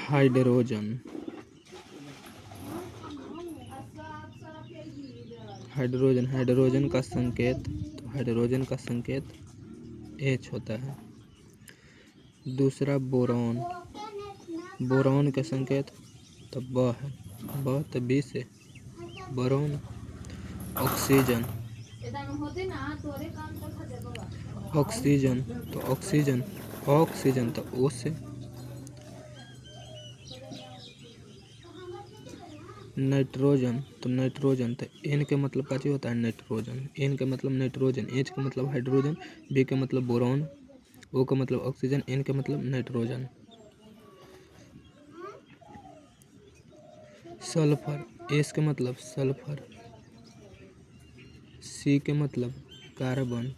Hydrogen. Hydrogen hydrogen का संकेत, तो हाइड्रोजन का संकेत H होता है। दूसरा बोरॉन। बोरॉन का संकेत तो ब है, ब तो B से बोरॉन। ऑक्सीजन। ऑक्सीजन तो ऑक्सीजन, ऑक्सीजन तो O से। नाइट्रोजन तो नाइट्रोजन तो N के मतलब का चीज होता है नाइट्रोजन, N के मतलब नाइट्रोजन, H के मतलब हाइड्रोजन, B के मतलब बोरॉन, O का मतलब ऑक्सीजन, N के मतलब नाइट्रोजन। सल्फर, S के मतलब सल्फर, C के मतलब कार्बन,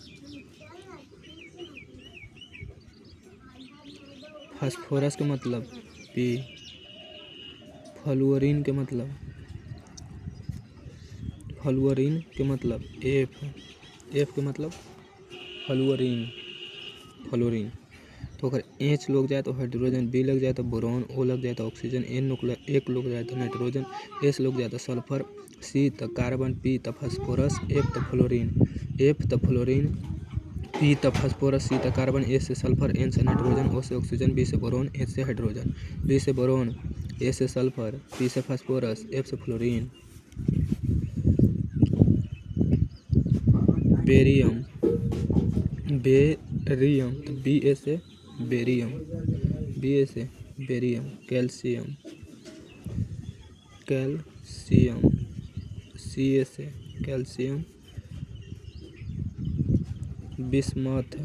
फास्फोरस के मतलब P, फ्लोरीन के मतलब F, F के मतलब फ्लोरीन, फ्लोरीन। तो अगर H लग जाए तो हाइड्रोजन, B लग जाए तो बोरॉन, O लग जाए तो ऑक्सीजन, एक लग जाए तो नाइट्रोजन, S लग जाए तो सल्फर, C तो कार्बन, P तो फास्फोरस, F तो फ्लोरीन, P तो फास्फोरस, C तो कार्बन, S से सल्फर, N से नाइट्रोजन, O से ऑक्सीजन, B से बोरॉन, H से हाइड्रोजन, B से बोरॉन, A से सल्फर, P से फास्फोरस, F से फ्लोरीन। बेरियम, बेरियम तो Ba से बेरियम, Ba से बेरियम। कैल्शियम, कैल्शियम Ca से कैल्शियम। बिस्मथ,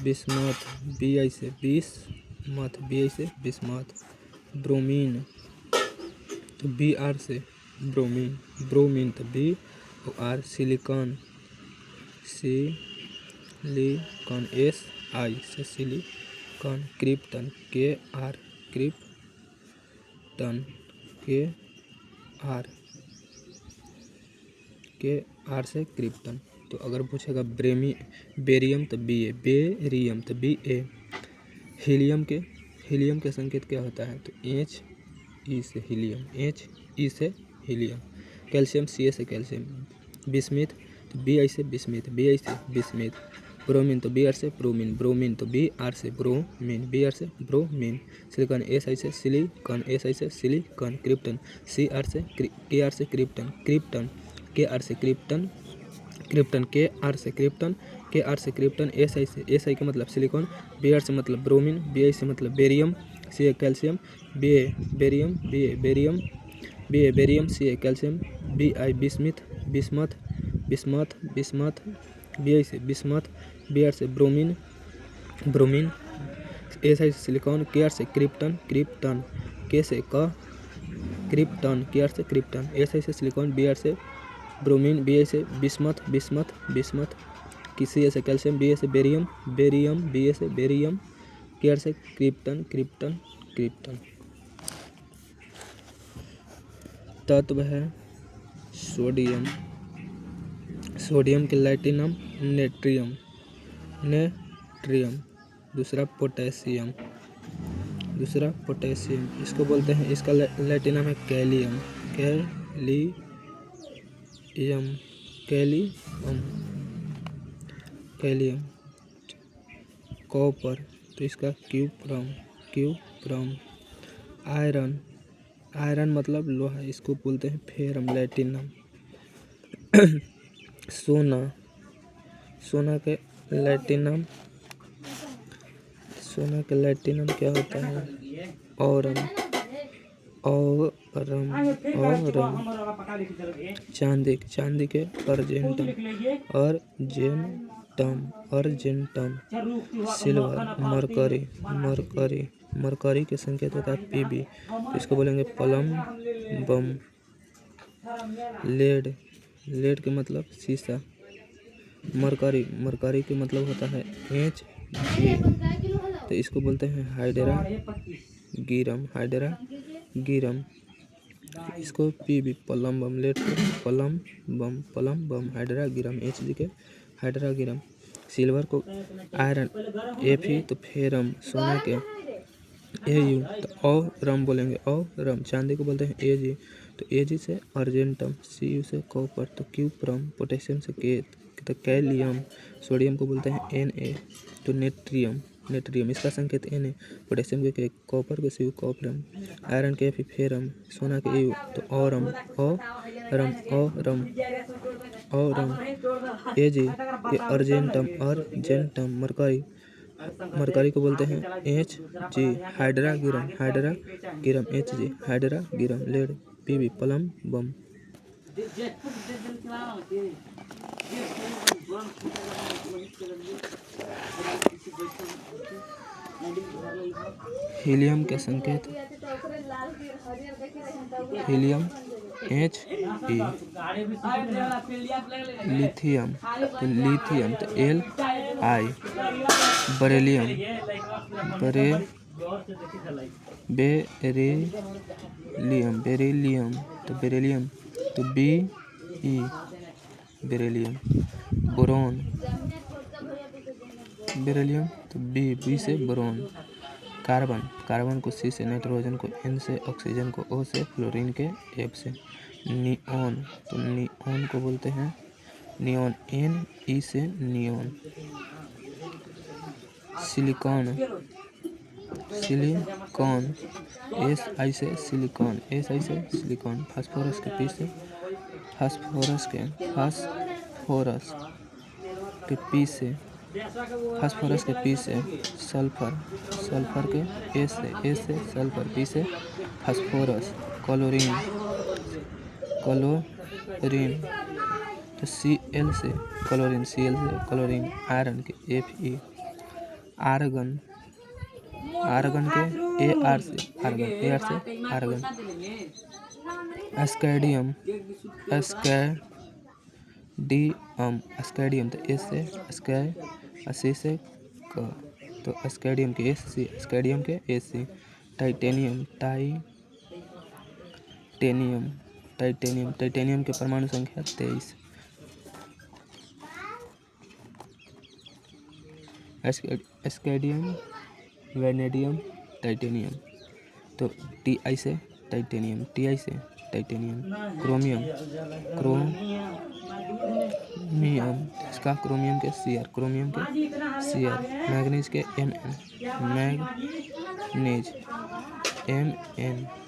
बिस्मथ Bi से बिस्मथ, Bi से बिस्मथ। ब्रोमीन तो Br से ब्रोमीन, ब्रोमीन तो B और सिलिकॉन, सिलिकॉन Si से silicon. Krypton Kr, krypton Kr से क्रिप्टन। तो अगर पूछेगा बेरियम तो Ba, बेरियम तो Ba। हीलियम के संकेत क्या होता है तो He से हीलियम, He से हीलियम। कैल्शियम Ca से कैल्शियम। बिस्मिथ तो Bi से बिस्मिथ, Bi से बिस्मिथ। ब्रोमीन तो Br से ब्रोमीन, ब्रोमीन तो Br से ब्रोमीन, Br से ब्रोमीन। सिलिकॉन Si से सिलिकॉन, Si से सिलिकॉन। क्रिप्टन Kr से क्रिप्टन, क्रिप्टन Kr से क्रिप्टन, क्रिप्टन Kr से क्रिप्टन, Kr से क्रिप्टन। Si से, Si का मतलब सिलिकॉन, Br से मतलब ब्रोमीन, Bi से मतलब barium, Ca calcium, Ba barium, Ba barium, Ba barium, Ca calcium. Bi bismuth, bismuth, bismuth, Bi से बिस्मथ, Br से ब्रोमीन, ब्रोमीन। Si से सिलिकॉन, Kr से क्रिप्टन, क्रिप्टन K से क्रिप्टन, Kr से क्रिप्टन। Si से silicon, Br से bromine, Bi से bismuth, bismuth. Ca से कैल्शियम, Ba से बेरियम, Ba से बेरियम। Kr से क्रिप्टन। तत्व है सोडियम, सोडियम के लैटिन नाम नेट्रियम, दूसरा पोटेशियम, इसको बोलते हैं, इसका लैटिन नाम है कैलियम, कैलियम। कॉपर तो इसका क्यूप्रम। आयरन मतलब लोहा, इसको बोलते हैं फेरम, लैटिन नाम। सोना के लैटिन नाम क्या होता है औरम। चांदी के अर्जेंटम। सिल्वर मरकरी के संकेत होता है Pb, तो इसको बोलेंगे प्लम बम। लेड के मतलब शीशा। मरकरी के मतलब होता है Hg, तो इसको बोलते हैं हाइड्रा गिरम। इसको Pb प्लम बम, लेड को प्लम बम, हाइड्रा गिरम, Hg के हाइड्रा गिरम। सिल्वर को आयरन Fe तो फेरम सोना के Au तो औरम बोलेंगे औरम। चांदी को बोलते हैं Ag तो Ag से अर्जेंटम, Cu से कॉपर तो क्यूप्रम, पोटेशियम से के तो कैलियम, सोडियम को बोलते हैं Na तो नेट्रियम नेट्रियम इसका संकेत Na, पोटेशियम के कॉपर के Cu कॉपरम, आयरन के Fe फेरम, सोना के Au तो aurum aurum aurum aurum, Ag के अर्जेंटम अर्जेंटम, मरकरी को बोलते हैं Hg, hydrargyrum Hg, hydrargyrum, lead Pb, plumbum. Helium के संकेत हीलियम He, लिथियम तो Li, बरेलियम बेरिलियम तो Be, बेरिलियम, बोरोन बेरिलियम तो B से बोरोन, कार्बन को C से, नाइट्रोजन को N से, ऑक्सीजन को O से, फ्लोरीन के F से। नियॉन तो नियॉन को बोलते हैं नियॉन Ne से नियॉन। सिलिकॉन Si से सिलिकॉन, फास्फोरस के P से सल्फर के A से सल्फर, P से फास्फोरस, क्लोरीन तो Cl से क्लोरीन, आयरन के Fe, आर्गन के Ar से आर्गन, एस्कैडियम तो S से स्कै, से क तो एस्कैडियम के Sc, टाइटेनियम के परमाणु संख्या 23। एस्कैडियम, वैनेडियम, टाइटेनियम तो Ti से टाइटेनियम, क्रोमियम इसका क्रोमियम के Cr, मैग्नीज के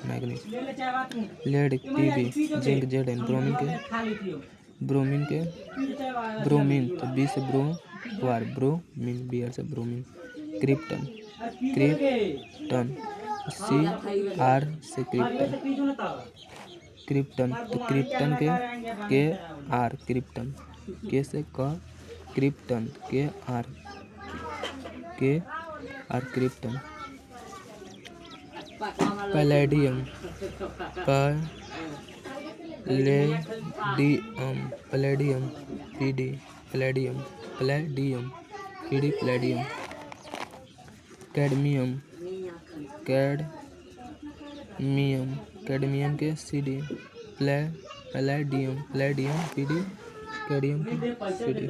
manganese, lead Pb, zinc Zn, bromine तो B से ब्रोमीन, Br से ब्रोमीन, क्रिप्टन Cr से क्रिप्टन तो क्रिप्टन के Kr, K से क, krypton Kr, krypton. Palladium Pd, cadmium के Cd, पैलेडियम Pd, कैडमियम के Cd।